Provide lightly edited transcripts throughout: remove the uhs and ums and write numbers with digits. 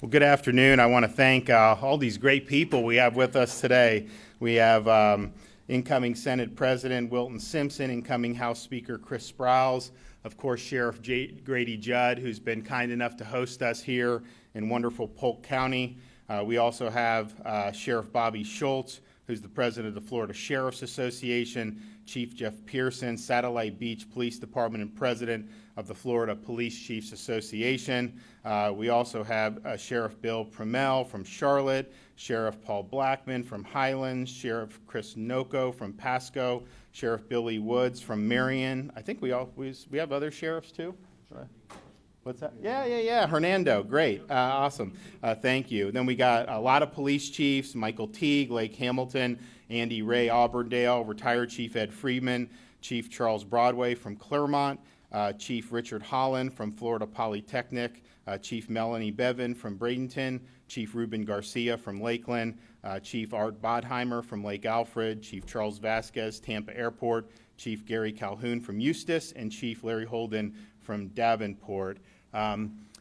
Well, good afternoon. I want to thank all these great people we have with us today. We have incoming Senate President Wilton Simpson, incoming House Speaker Chris Sprowls, of course Sheriff Grady Judd, who's been kind enough to host us here in wonderful Polk County. We also have Sheriff Bobby Schultz, who's the president of the Florida Sheriff's Association, Chief Jeff Pearson, Satellite Beach Police Department and president of the Florida Police Chiefs Association. We also have Sheriff Bill Primel from Charlotte, Sheriff Paul Blackman from Highlands, Sheriff Chris Noco from Pasco, Sheriff Billy Woods from Marion. I think we have other sheriffs too? What's that? Yeah. Hernando, great, awesome. Thank you. Then we got a lot of police chiefs: Michael Teague, Lake Hamilton, Andy Ray Auburndale, retired Chief Ed Friedman, Chief Charles Broadway from Claremont, Chief Richard Holland from Florida Polytechnic, Chief Melanie Bevan from Bradenton, Chief Ruben Garcia from Lakeland, Chief Art Bodheimer from Lake Alfred, Chief Charles Vasquez, Tampa Airport, Chief Gary Calhoun from Eustis, and Chief Larry Holden from Davenport.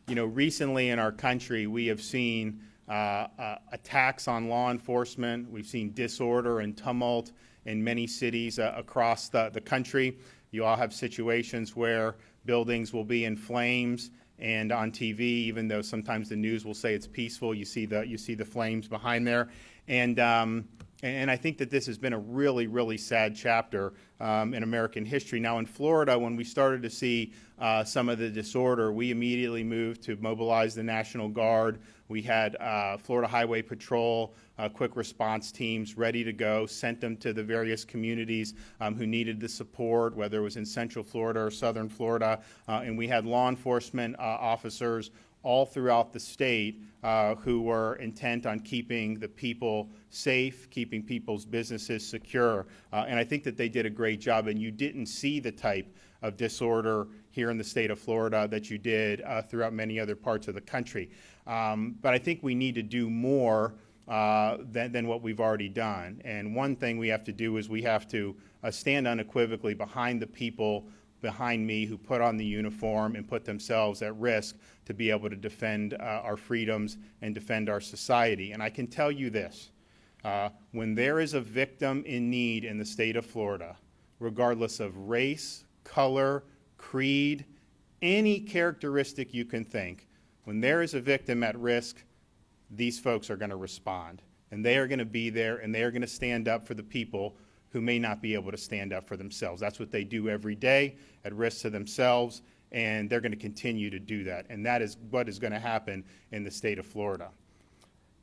Recently in our country, we have seen attacks on law enforcement. We've seen disorder and tumult in many cities across the country. You all have situations where buildings will be in flames, and on TV, even though sometimes the news will say it's peaceful, you see the flames behind there. And I think that this has been a really, really sad chapter in American history. Now in Florida, when we started to see some of the disorder, we immediately moved to mobilize the National Guard. We had Florida Highway Patrol, quick response teams ready to go, sent them to the various communities who needed the support, whether it was in Central Florida or Southern Florida. And we had law enforcement officers all throughout the state who were intent on keeping the people safe, keeping people's businesses secure. And I think that they did a great job, and you didn't see the type of disorder here in the state of Florida that you did throughout many other parts of the country. But I think we need to do more than what we've already done. And one thing we have to do is we have to stand unequivocally behind the people behind me who put on the uniform and put themselves at risk to be able to defend our freedoms and defend our society. And I can tell you this, when there is a victim in need in the state of Florida, regardless of race, color, creed, any characteristic you can think, when there is a victim at risk, these folks are going to respond. And they are going to be there, and they are going to stand up for the people who may not be able to stand up for themselves. That's what they do every day, at risk to themselves, and they're going to continue to do that. And that is what is going to happen in the state of Florida.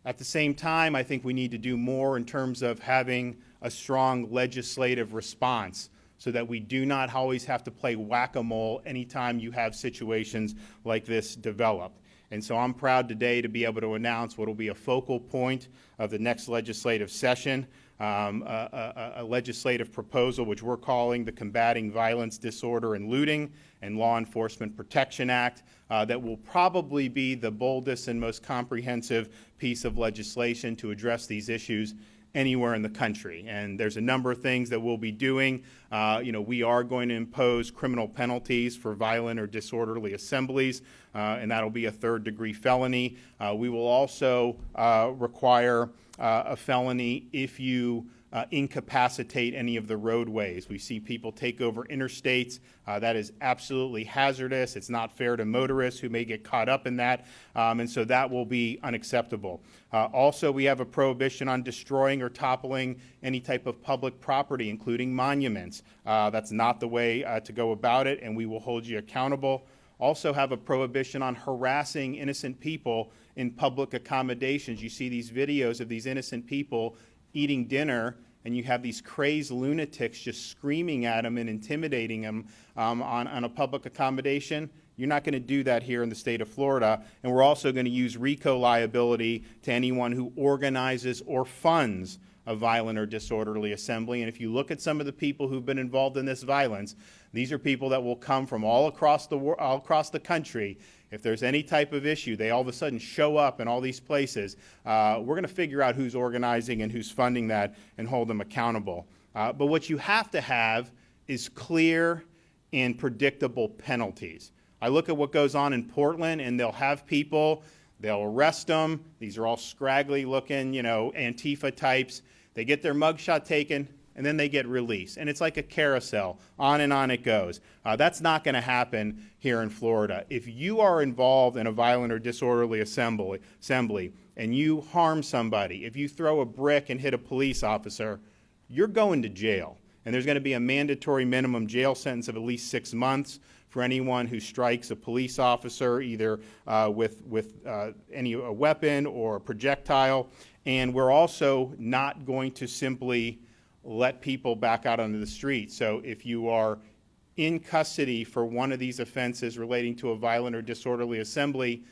At the same time, I think we need to do more in terms of having a strong legislative response so that we do not always have to play whack-a-mole anytime you have situations like this develop. And so I'm proud today to be able to announce what will be a focal point of the next legislative session, a legislative proposal which we're calling the Combating Violence, Disorder, and Looting and Law Enforcement Protection Act that will probably be the boldest and most comprehensive piece of legislation to address these issues anywhere in the country. And there's a number of things that we'll be doing. We are going to impose criminal penalties for violent or disorderly assemblies, and that'll be a third-degree felony. We will also require a felony if you incapacitate any of the roadways. We see people take over interstates. That is absolutely hazardous. It's not fair to motorists who may get caught up in that, and so that will be unacceptable. Also, we have a prohibition on destroying or toppling any type of public property, including monuments. That's not the way to go about it, and we will hold you accountable. Also have a prohibition on harassing innocent people in public accommodations. You see these videos of these innocent people eating dinner, and you have these crazed lunatics just screaming at them and intimidating them on a public accommodation. You're not going to do that here in the state of Florida. And we're also going to use RICO liability to anyone who organizes or funds a violent or disorderly assembly. And if you look at some of the people who've been involved in this violence, these are people that will come from all across the country. If there's any type of issue, they all of a sudden show up in all these places. We're going to figure out who's organizing and who's funding that and hold them accountable. But what you have to have is clear and predictable penalties. I look at what goes on in Portland, and they'll have people They'll arrest them. These are all scraggly looking, Antifa types. They get their mugshot taken, and then they get released. And it's like a carousel. On and on it goes. That's not going to happen here in Florida. If you are involved in a violent or disorderly assembly and you harm somebody, if you throw a brick and hit a police officer, you're going to jail. And there's going to be a mandatory minimum jail sentence of at least 6 months for anyone who strikes a police officer, either with a weapon or a projectile. And we're also not going to simply let people back out onto the street. So if you are in custody for one of these offenses relating to a violent or disorderly assembly,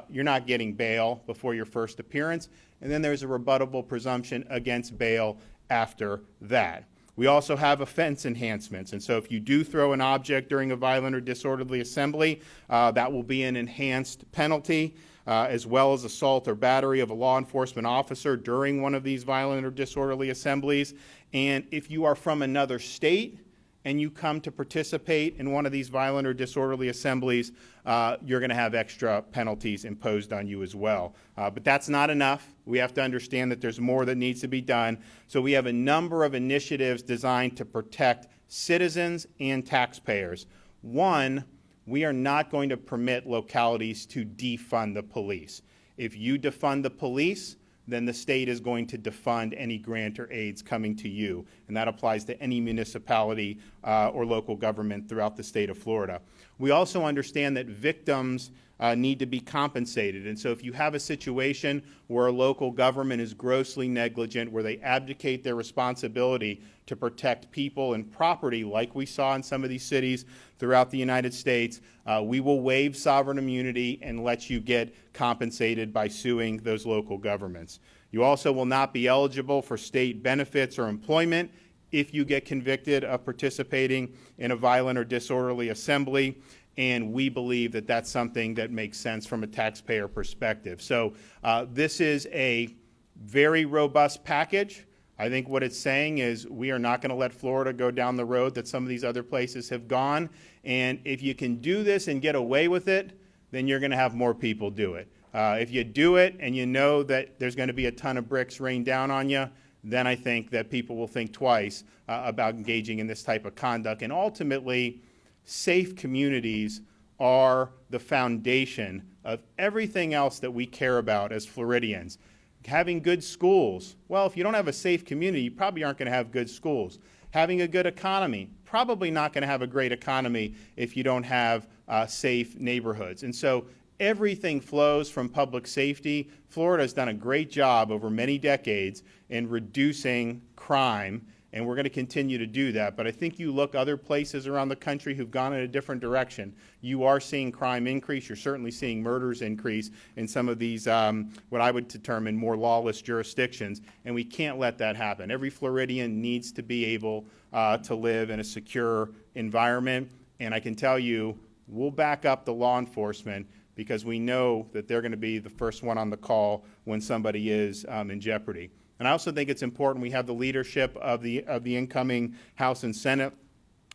you're not getting bail before your first appearance. And then there's a rebuttable presumption against bail after that. We also have offense enhancements. And so if you do throw an object during a violent or disorderly assembly, that will be an enhanced penalty, as well as assault or battery of a law enforcement officer during one of these violent or disorderly assemblies. And if you are from another state and you come to participate in one of these violent or disorderly assemblies, you're going to have extra penalties imposed on you as well. But that's not enough. We have to understand that there's more that needs to be done. So we have a number of initiatives designed to protect citizens and taxpayers. One, we are not going to permit localities to defund the police. If you defund the police, then the state is going to defund any grant or aids coming to you. And that applies to any municipality or local government throughout the state of Florida. We also understand that victims need to be compensated. And so if you have a situation where a local government is grossly negligent, where they abdicate their responsibility to protect people and property, like we saw in some of these cities throughout the United States, we will waive sovereign immunity and let you get compensated by suing those local governments. You also will not be eligible for state benefits or employment if you get convicted of participating in a violent or disorderly assembly. And we believe that that's something that makes sense from a taxpayer perspective. So this is a very robust package. I think what it's saying is we are not going to let Florida go down the road that some of these other places have gone. And if you can do this and get away with it, then you're going to have more people do it. If you do it and you know that there's going to be a ton of bricks rained down on you, then I think that people will think twice about engaging in this type of conduct. And ultimately, safe communities are the foundation of everything else that we care about as Floridians. Having good schools. Well, if you don't have a safe community, you probably aren't going to have good schools. Having a good economy. Probably not going to have a great economy if you don't have safe neighborhoods. And so everything flows from public safety. Florida has done a great job over many decades in reducing crime, and we're going to continue to do that. But I think you look other places around the country who've gone in a different direction. You are seeing crime increase. You're certainly seeing murders increase in some of these, what I would determine, more lawless jurisdictions. And we can't let that happen. Every Floridian needs to be able to live in a secure environment. And I can tell you, we'll back up the law enforcement because we know that they're going to be the first one on the call when somebody is in jeopardy. And I also think it's important we have the leadership of the incoming House and Senate,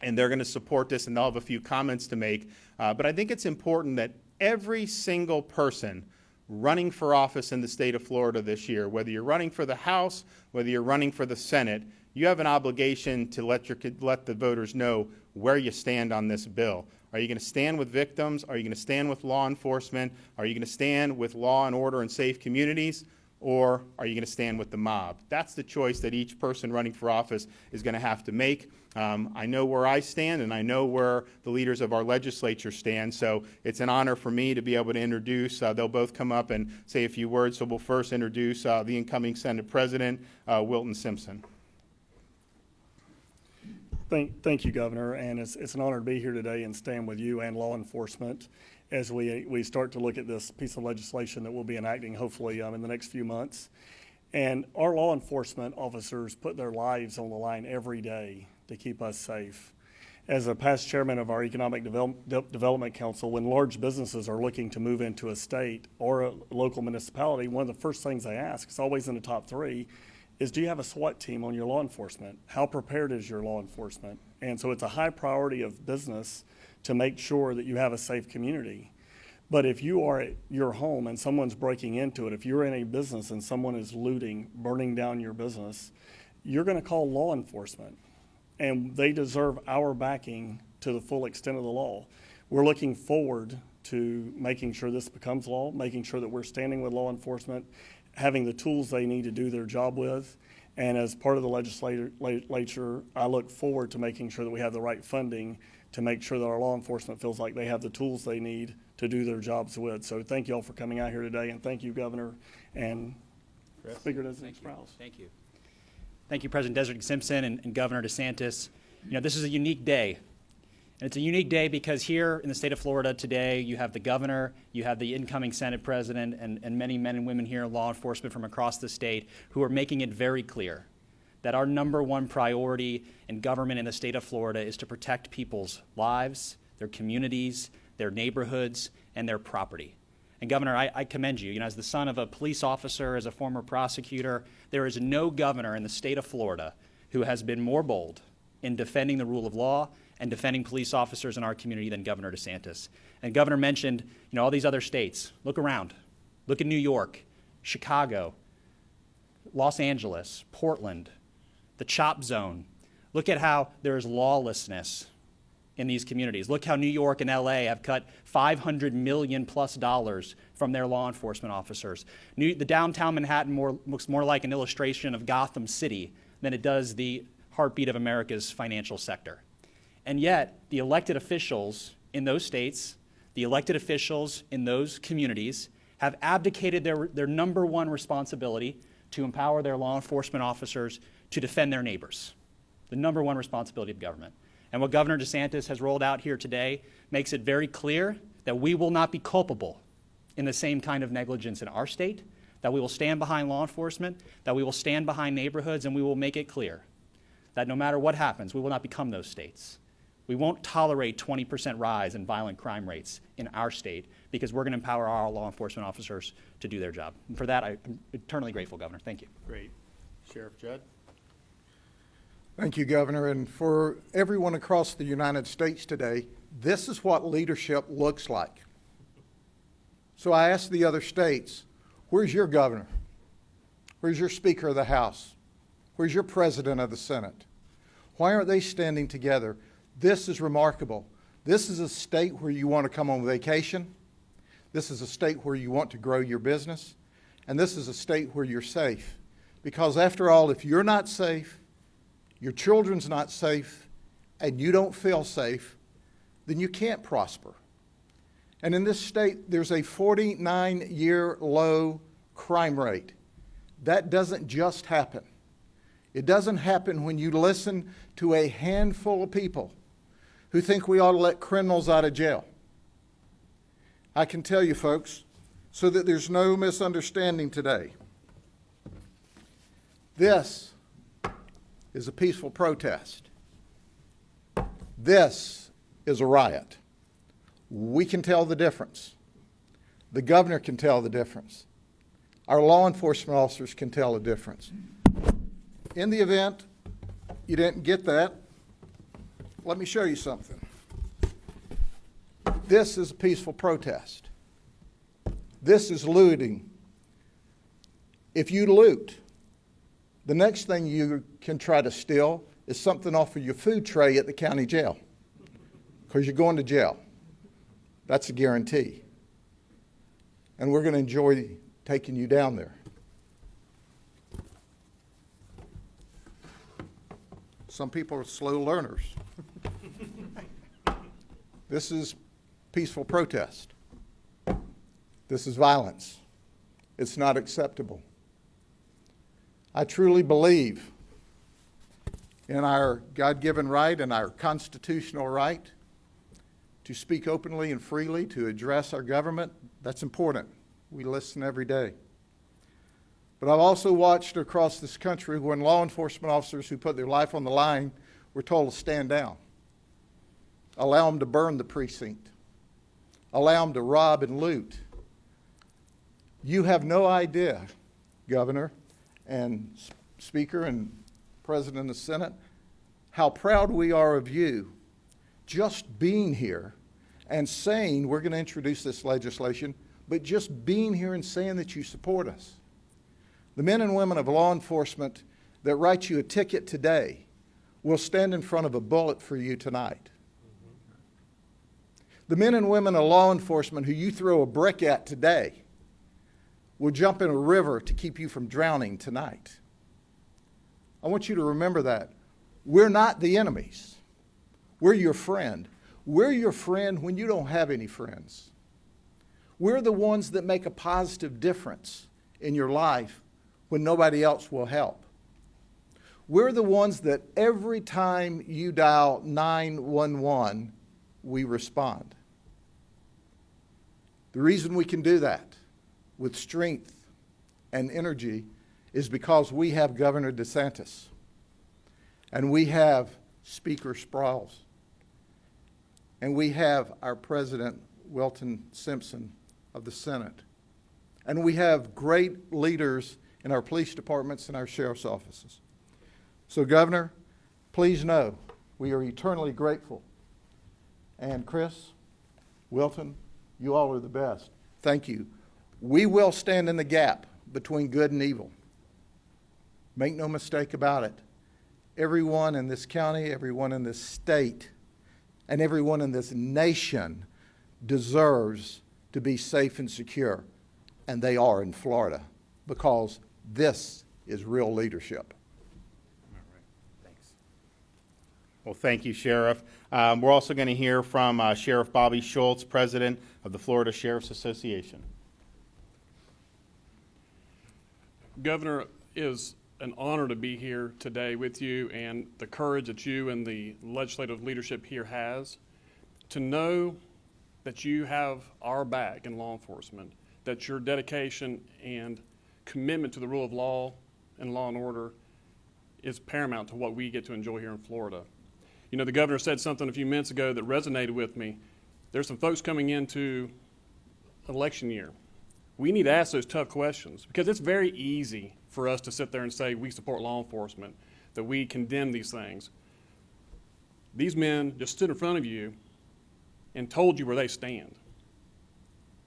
and they're going to support this, and they'll have a few comments to make. But I think it's important that every single person running for office in the state of Florida this year, whether you're running for the House, whether you're running for the Senate, you have an obligation to let the voters know where you stand on this bill. Are you going to stand with victims? Are you going to stand with law enforcement? Are you going to stand with law and order and safe communities? Or are you going to stand with the mob? That's the choice that each person running for office is going to have to make. I know where I stand, and I know where the leaders of our legislature stand, so it's an honor for me to be able to introduce. They'll both come up and say a few words, so we'll first introduce the incoming Senate President, Wilton Simpson. Thank you, Governor, and it's an honor to be here today and stand with you and law enforcement as we start to look at this piece of legislation that we'll be enacting hopefully in the next few months. And our law enforcement officers put their lives on the line every day to keep us safe. As a past chairman of our Economic Development Council, when large businesses are looking to move into a state or a local municipality, one of the first things they ask, it's always in the top three, is do you have a SWAT team on your law enforcement? How prepared is your law enforcement? And so it's a high priority of business to make sure that you have a safe community. But if you are at your home and someone's breaking into it, if you're in a business and someone is looting, burning down your business, you're going to call law enforcement. And they deserve our backing to the full extent of the law. We're looking forward to making sure this becomes law, making sure that we're standing with law enforcement, having the tools they need to do their job with. And as part of the legislature, I look forward to making sure that we have the right funding to make sure that our law enforcement feels like they have the tools they need to do their jobs with. So thank you all for coming out here today, and thank you, Governor and Speaker-Designate Sprowls. Thank you. Thank you, President-Designate Simpson and Governor DeSantis. You know, this is a unique day. And it's a unique day because here in the state of Florida today, you have the governor, you have the incoming Senate president, and many men and women here in law enforcement from across the state who are making it very clear that our number one priority in government in the state of Florida is to protect people's lives, their communities, their neighborhoods, and their property. And Governor, I commend you. You know, as the son of a police officer, as a former prosecutor, there is no governor in the state of Florida who has been more bold in defending the rule of law and defending police officers in our community than Governor DeSantis. And Governor mentioned, you know, all these other states. Look around. Look at New York, Chicago, Los Angeles, Portland, the CHOP zone. Look at how there is lawlessness in these communities. Look how New York and LA have cut $500 million plus from their law enforcement officers. The downtown Manhattan looks more like an illustration of Gotham City than it does the heartbeat of America's financial sector. And yet, the elected officials in those states, the elected officials in those communities have abdicated their number one responsibility to empower their law enforcement officers to defend their neighbors, the number one responsibility of government. And what Governor DeSantis has rolled out here today makes it very clear that we will not be culpable in the same kind of negligence in our state, that we will stand behind law enforcement, that we will stand behind neighborhoods, and we will make it clear that no matter what happens, we will not become those states. We won't tolerate 20% rise in violent crime rates in our state because we're going to empower our law enforcement officers to do their job. And for that, I'm eternally grateful, Governor. Thank you. Great. Sheriff Judd? Thank you, Governor. And for everyone across the United States today, this is what leadership looks like. So I asked the other states, where's your governor? Where's your Speaker of the House? Where's your President of the Senate? Why aren't they standing together? This is remarkable. This is a state where you want to come on vacation. This is a state where you want to grow your business. And this is a state where you're safe. Because after all, if you're not safe, your children's not safe, and you don't feel safe, then you can't prosper. And in this state, there's a 49-year low crime rate. That doesn't just happen. It doesn't happen when you listen to a handful of people who think we ought to let criminals out of jail. I can tell you, folks, so that there's no misunderstanding today, this is a peaceful protest. This is a riot. We can tell the difference. The governor can tell the difference. Our law enforcement officers can tell the difference. In the event you didn't get that, let me show you something. This is a peaceful protest. This is looting. If you loot, the next thing you can try to steal is something off of your food tray at the county jail, because you're going to jail. That's a guarantee. And we're going to enjoy taking you down there. Some people are slow learners. This is peaceful protest. This is violence. It's not acceptable. I truly believe in our God-given right and our constitutional right to speak openly and freely, to address our government. That's important. We listen every day. But I've also watched across this country when law enforcement officers who put their life on the line were told to stand down. Allow them to burn the precinct. Allow them to rob and loot. You have no idea, Governor and Speaker and President of the Senate, how proud we are of you just being here and saying we're going to introduce this legislation, but just being here and saying that you support us. The men and women of law enforcement that write you a ticket today will stand in front of a bullet for you tonight. The men and women of law enforcement who you throw a brick at today will jump in a river to keep you from drowning tonight. I want you to remember that. We're not the enemies. We're your friend. We're your friend when you don't have any friends. We're the ones that make a positive difference in your life when nobody else will help. We're the ones that every time you dial 911, we respond. The reason we can do that with strength and energy is because we have Governor DeSantis and we have Speaker Sprowls and we have our President, Wilton Simpson of the Senate, and we have great leaders in our police departments and our sheriff's offices. So, Governor, please know we are eternally grateful. And Chris, Wilton, you all are the best. Thank you. We will stand in the gap between good and evil. Make no mistake about it. Everyone in this county, everyone in this state, and everyone in this nation deserves to be safe and secure. And they are in Florida because this is real leadership. Well, thank you, Sheriff. We're also going to hear from Sheriff Bobby Schultz, President of the Florida Sheriff's Association. Governor, it is an honor to be here today with you, and the courage that you and the legislative leadership here has to know that you have our back in law enforcement, that your dedication and commitment to the rule of law and law and order is paramount to what we get to enjoy here in Florida. You know, the governor said something a few minutes ago that resonated with me. There's some folks coming into election year. We need to ask those tough questions because it's very easy for us to sit there and say we support law enforcement, that we condemn these things. These men just stood in front of you and told you where they stand.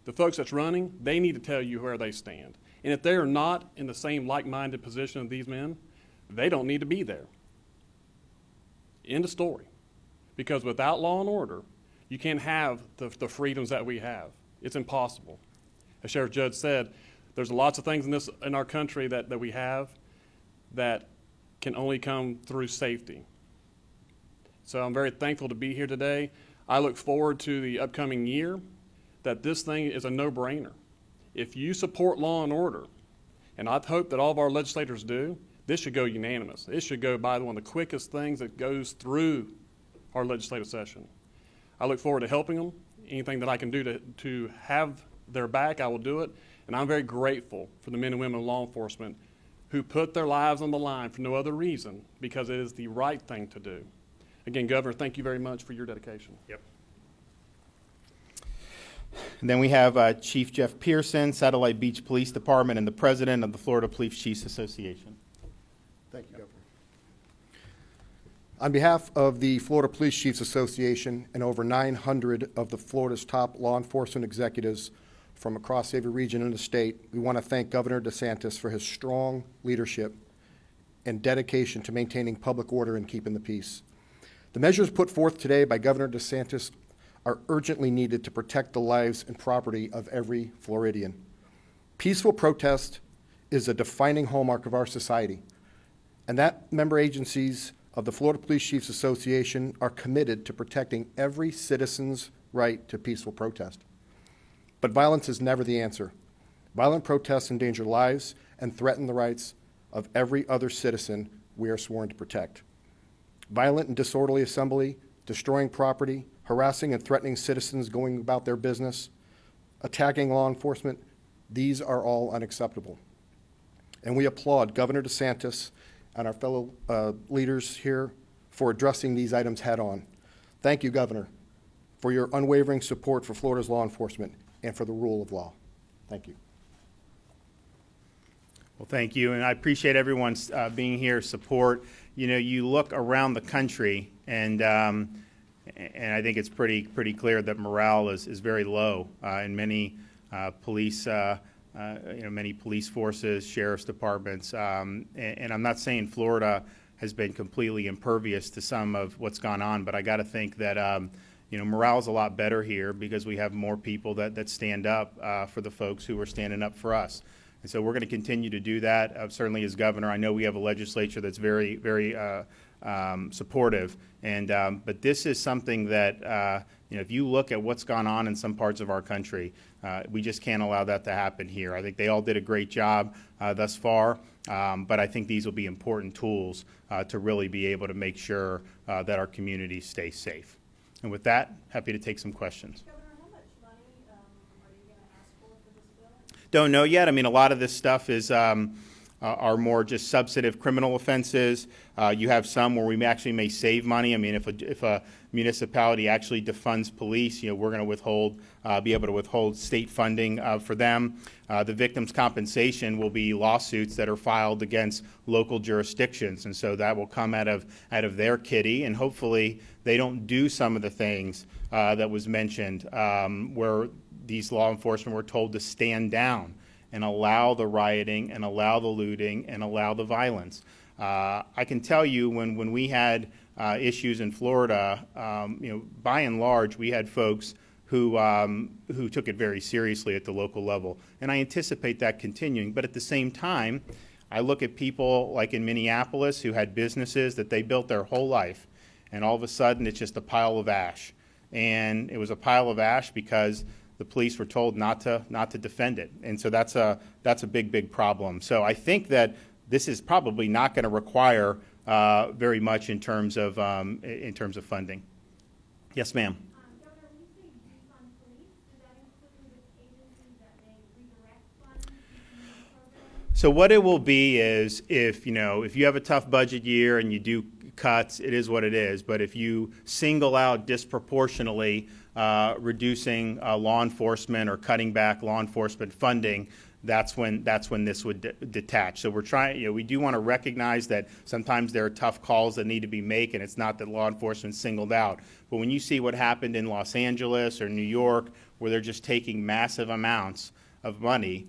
The folks that's running, they need to tell you where they stand. And if they are not in the same like-minded position of these men, they don't need to be there. End of story. Because without law and order, you can't have the freedoms that we have. It's impossible. As Sheriff Judd said, there's lots of things in our country that we have that can only come through safety. So I'm very thankful to be here today. I look forward to the upcoming year, that this thing is a no-brainer. If you support law and order, and I hope that all of our legislators do, this should go unanimous. It should go by one of the quickest things that goes through our legislative session. I look forward to helping them. Anything that I can do to have their back, I will do it. And I'm very grateful for the men and women of law enforcement who put their lives on the line for no other reason, because it is the right thing to do. Again, Governor, thank you very much for your dedication. Yep. And then we have Chief Jeff Pearson, Satellite Beach Police Department, and the President of the Florida Police Chiefs Association. Thank you, Governor. On behalf of the Florida Police Chiefs Association and over 900 of the Florida's top law enforcement executives from across every region in the state, we want to thank Governor DeSantis for his strong leadership and dedication to maintaining public order and keeping the peace. The measures put forth today by Governor DeSantis are urgently needed to protect the lives and property of every Floridian. Peaceful protest is a defining hallmark of our society, and that member agencies of the Florida Police Chiefs Association are committed to protecting every citizen's right to peaceful protest. But violence is never the answer. Violent protests endanger lives and threaten the rights of every other citizen we are sworn to protect. Violent and disorderly assembly, destroying property, harassing and threatening citizens going about their business, attacking law enforcement, these are all unacceptable. And we applaud Governor DeSantis and our fellow leaders here for addressing these items head on. Thank you, Governor, for your unwavering support for Florida's law enforcement and for the rule of law. Thank you. Well, thank you, and I appreciate everyone's being here, support. You know, you look around the country, and and I think it's pretty clear that morale is very low in many police many police forces, sheriff's departments, and I'm not saying Florida has been completely impervious to some of what's gone on, but I got to think that morale is a lot better here because we have more people that stand up for the folks who are standing up for us. And so we're going to continue to do that. Certainly as governor, I know we have a legislature that's very, very supportive. And but this is something that if you look at what's gone on in some parts of our country, we just can't allow that to happen here. I think they all did a great job thus far, but I think these will be important tools to really be able to make sure that our communities stay safe. And with that, happy to take some questions. Don't know yet. I mean, a lot of this stuff is are more just substantive criminal offenses. You have some where we may save money. I mean, if a municipality actually defunds police, we're going to be able to withhold state funding for them. The victims' compensation will be lawsuits that are filed against local jurisdictions, and so that will come out of their kitty, and hopefully they don't do some of the things that was mentioned where these law enforcement were told to stand down and allow the rioting and allow the looting and allow the violence. I can tell you when we had issues in Florida, by and large, we had folks who took it very seriously at the local level. And I anticipate that continuing. But at the same time, I look at people like in Minneapolis who had businesses that they built their whole life, and all of a sudden it's just a pile of ash. And it was a pile of ash because the police were told not to defend it, and so that's a big problem. So I think that this is probably not going to require very much in terms of funding. Yes, ma'am. Governor, when you say defund police, does that include agencies that may redirect funds to community programs? So what it will be is if you have a tough budget year and you do cuts, it is what it is. But if you single out disproportionately reducing law enforcement or cutting back law enforcement funding, that's when this would detach. So we're trying. We do want to recognize that sometimes there are tough calls that need to be made, and it's not that law enforcement's singled out. But when you see what happened in Los Angeles or New York, where they're just taking massive amounts of money,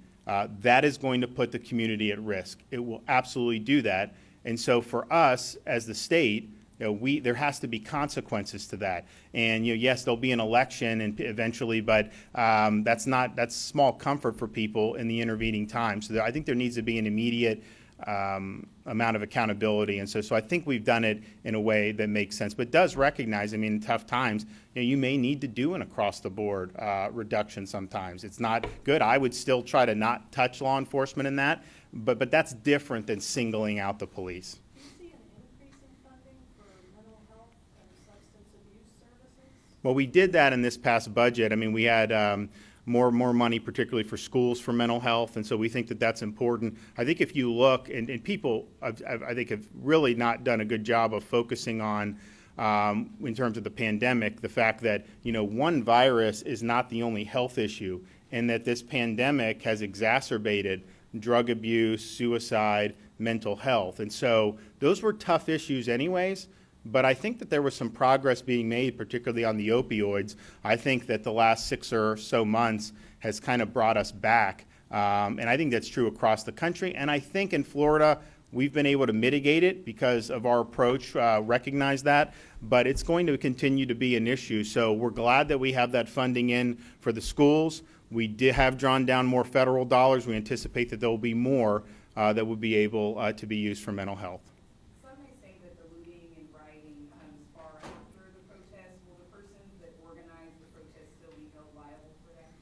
that is going to put the community at risk. It will absolutely do that. And so for us as the state, there has to be consequences to that. And yes, there'll be an election and eventually, but that's small comfort for people in the intervening time. So I think there needs to be an immediate amount of accountability. And so I think we've done it in a way that makes sense, but does recognize, in tough times, you may need to do an across-the-board reduction sometimes. It's not good. I would still try to not touch law enforcement in that, but that's different than singling out the police. Do you see an increase in funding for mental health and substance abuse services? Well, we did that in this past budget. We had more money, particularly for schools for mental health, and so we think that that's important. I think if you look, and people, I think, have really not done a good job of focusing on, in terms of the pandemic, the fact that, one virus is not the only health issue, and that this pandemic has exacerbated drug abuse, suicide, mental health. And so those were tough issues anyways, but I think that there was some progress being made, particularly on the opioids. I think that the last 6 or so months has kind of brought us back. And I think that's true across the country. And I think in Florida, we've been able to mitigate it because of our approach, recognize that, but it's going to continue to be an issue. So we're glad that we have that funding in for the schools. We did have drawn down more federal dollars. We anticipate that there will be more that will be able to be used for mental health. Some may say that the looting and rioting comes far after the protest. Will the persons that organize the protest still be held liable for that?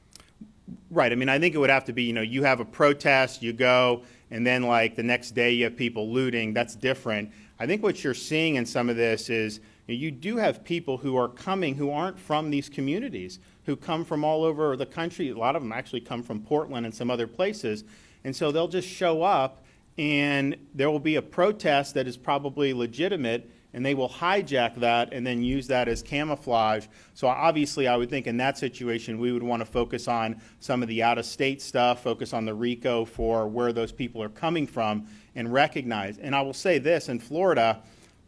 Right. I think it would have to be, you have a protest, you go, and then like the next day you have people looting. That's different. I think what you're seeing in some of this is you do have people who are coming who aren't from these communities, who come from all over the country. A lot of them actually come from Portland and some other places. And so they'll just show up and there will be a protest that is probably legitimate, and they will hijack that and then use that as camouflage. So obviously I would think in that situation we would want to focus on some of the out-of-state stuff, focus on the RICO for where those people are coming from and recognize. And I will say this, in Florida,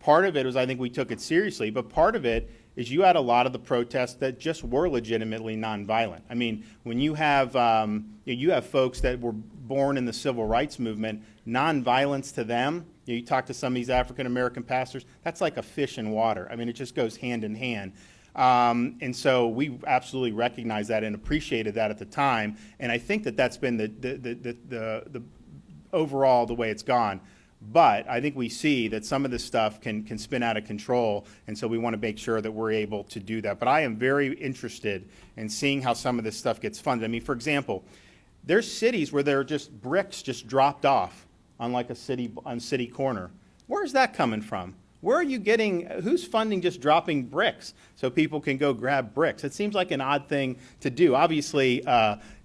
Part of it was I think we took it seriously, but part of it is you had a lot of the protests that just were legitimately nonviolent. I mean, when you have folks that were born in the civil rights movement, nonviolence to them, you talk to some of these African American pastors, that's like a fish in water. I mean, it just goes hand in hand. And so we absolutely recognized that and appreciated that at the time. And I think that that's been the overall the way it's gone. But I think we see that some of this stuff can spin out of control, and so we want to make sure that we're able to do that. But I am very interested in seeing how some of this stuff gets funded. I mean, for example, there's cities where there are just bricks just dropped off on like a city corner. Where's that coming from? Where are you getting, who's funding just dropping bricks so people can go grab bricks? It seems like an odd thing to do. Obviously,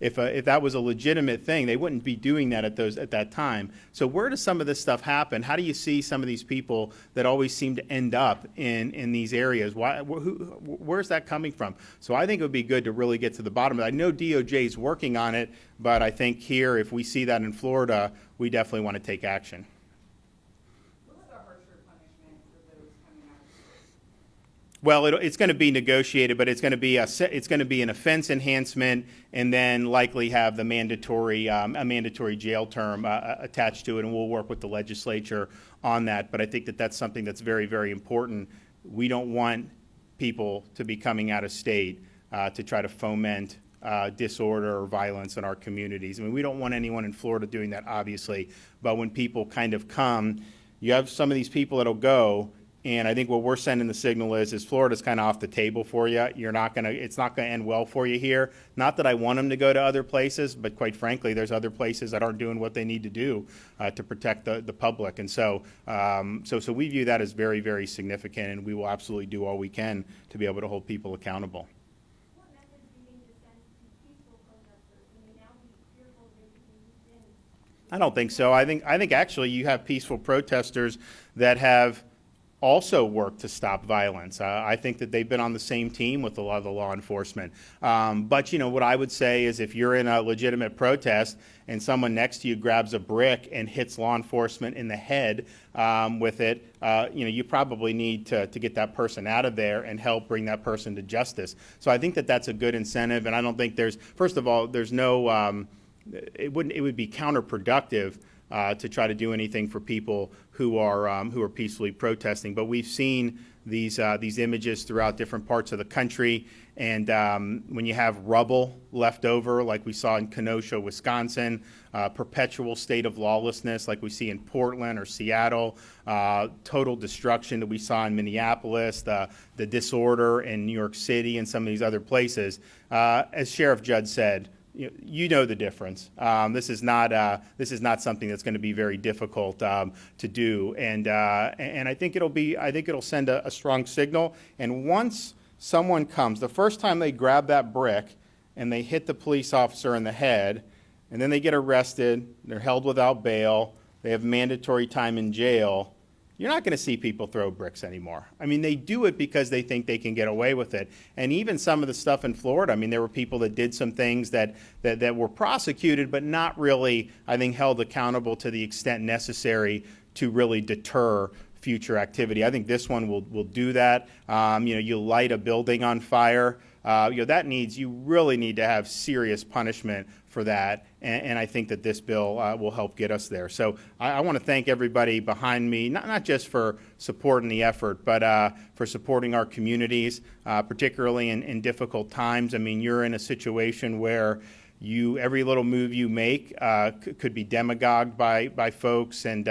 if that was a legitimate thing, they wouldn't be doing that at that time. So where does some of this stuff happen? How do you see some of these people that always seem to end up in these areas? Where's that coming from? So I think it would be good to really get to the bottom of it. I know DOJ is working on it, but I think here, if we see that in Florida, we definitely want to take action. Well, it's going to be negotiated, but it's going to be an offense enhancement, and then likely have the a mandatory jail term attached to it, and we'll work with the legislature on that. But I think that that's something that's very, very important. We don't want people to be coming out of state to try to foment disorder or violence in our communities. I mean, we don't want anyone in Florida doing that, obviously. But when people kind of come, you have some of these people that'll go. And I think what we're sending the signal is Florida's kind of off the table for you. It's not going to end well for you here. Not that I want them to go to other places, but quite frankly, there's other places that aren't doing what they need to do to protect the public. And so we view that as very, very significant, and we will absolutely do all we can to be able to hold people accountable. What methods do you think to send to peaceful protesters when they now be fearful of being used in? I don't think so. I think actually you have peaceful protesters that have also work to stop violence. I think that they've been on the same team with a lot of the law enforcement. But what I would say is if you're in a legitimate protest and someone next to you grabs a brick and hits law enforcement in the head with it, you probably need to get that person out of there and help bring that person to justice. So I think that that's a good incentive, and I don't think first of all, there's no, it would be counterproductive to try to do anything for people who are peacefully protesting. But we've seen these images throughout different parts of the country, and when you have rubble left over, like we saw in Kenosha, Wisconsin, perpetual state of lawlessness, like we see in Portland or Seattle, total destruction that we saw in Minneapolis, the disorder in New York City, and some of these other places, as Sheriff Judd said. You know the difference. This is not something that's going to be very difficult to do, and I think it'll send a strong signal. And once someone comes, the first time they grab that brick and they hit the police officer in the head, and then they get arrested, they're held without bail, they have mandatory time in jail. You're not going to see people throw bricks anymore. I mean, they do it because they think they can get away with it. And even some of the stuff in Florida, I mean, there were people that did some things that were prosecuted, but not really, I think, held accountable to the extent necessary to really deter future activity. I think this one will do that. You light a building on fire. You really need to have serious punishment for that, and I think that this bill will help get us there. So I want to thank everybody behind me, not just for supporting the effort, but for supporting our communities, particularly in difficult times. I mean, you're in a situation where every little move you make could be demagogued by folks, and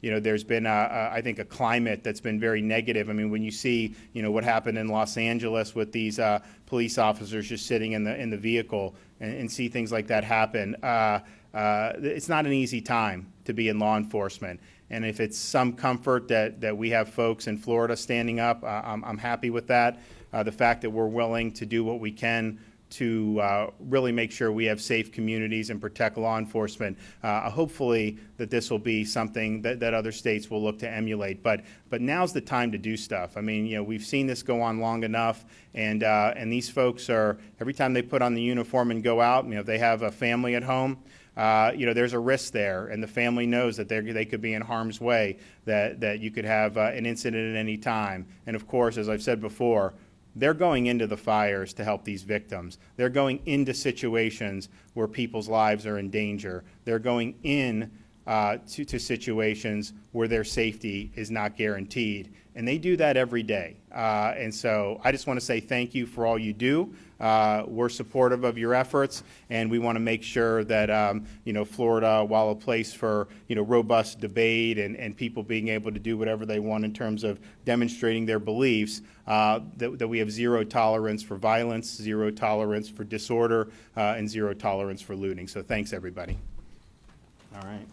there's been I think a climate that's been very negative. I mean, when you see what happened in Los Angeles with these police officers just sitting in the vehicle and see things like that happen, it's not an easy time to be in law enforcement. And if it's some comfort that we have folks in Florida standing up, I'm happy with that. The fact that we're willing to do what we can to really make sure we have safe communities and protect law enforcement. Hopefully that this will be something that other states will look to emulate. But now's the time to do stuff. I mean, we've seen this go on long enough, and these folks are, every time they put on the uniform and go out, they have a family at home, there's a risk there, and the family knows that they could be in harm's way, that you could have an incident at any time. And of course, as I've said before, they're going into the fires to help these victims. They're going into situations where people's lives are in danger. They're going in to situations where their safety is not guaranteed. And they do that every day. And so I just want to say thank you for all you do. We're supportive of your efforts, and we want to make sure that, Florida, while a place for, robust debate and people being able to do whatever they want in terms of demonstrating their beliefs, that we have zero tolerance for violence, zero tolerance for disorder, and zero tolerance for looting. So thanks, everybody. All right.